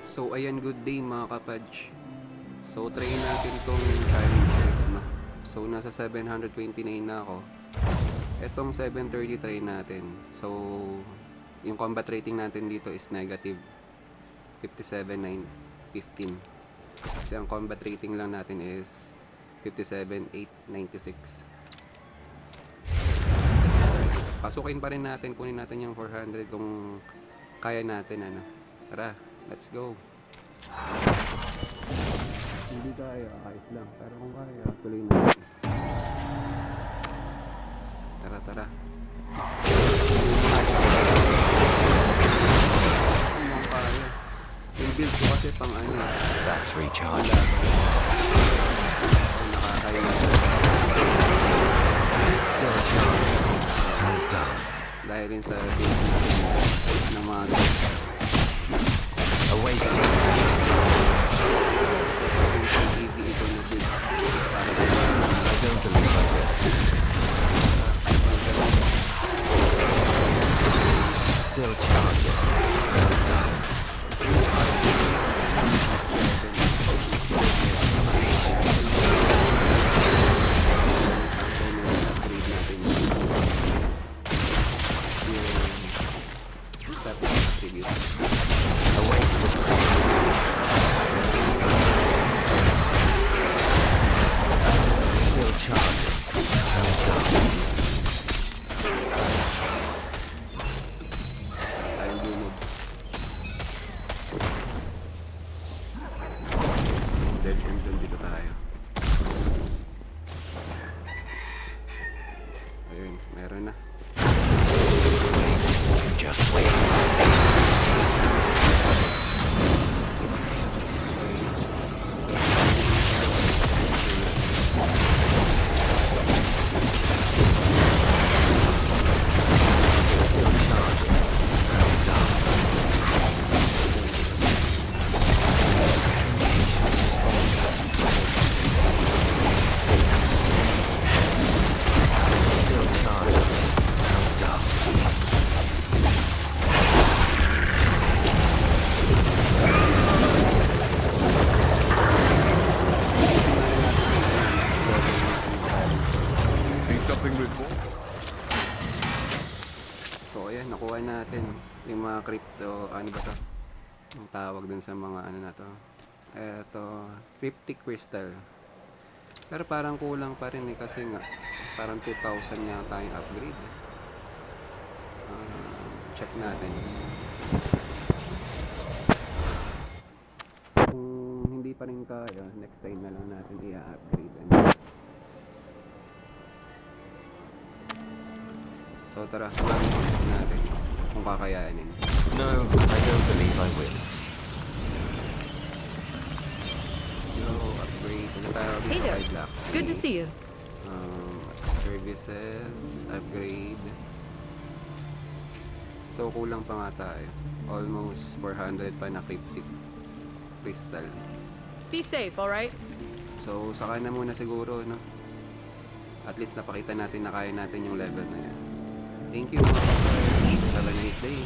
So ayan, good day mga kapadge. So try natin tong challenge rate, no? So nasa 729 na ako. Etong 730 try natin. So yung combat rating natin dito is negative 57,915. Kasi ang combat rating lang natin is 57,896. Pasukin pa rin natin, kunin natin yung 400 kung kaya natin, ano. Tara, let's go. Hindi kaya, ayos lang. Pero kung kaya, tuloy natin. Tara, tara. Kung kaya. Yung build ko kasi pang ano. That's recharge. Nakakaya. Still charged. Hold down. Dahil rin sa build ng mga Awakening. ito na build. I don't believe I will. Still charging. Hold down. Still charging. Hold down. Tayong lumog. Dead end dun, dito tayo. Ayun, meron na. Just wait. Still charging. Hold down. Still charging. Hold down. Need something with more? So ayan, nakuha natin yung mga crypto, ano ba to? Ang tawag dun sa mga ano na to. Eto, cryptic crystal. Pero parang kulang pa rin kasi nga parang 2,000 nga tayong upgrade. Check natin. Kung hindi pa rin kaya, next time na lang natin i-upgrade. So tara, samahan natin kung kakayanin. No, I don't believe I will. Go, upgrade. Ano tayo dito Hey there. kay Black? Good to see you. Services, upgrade. So kulang pa nga tayo. Almost 400 pa na cryptic crystal. Be safe, alright? So saka na muna siguro, no? At least napakita natin na kaya natin yung level na yan. Thank you mga kapatid. Have a nice day.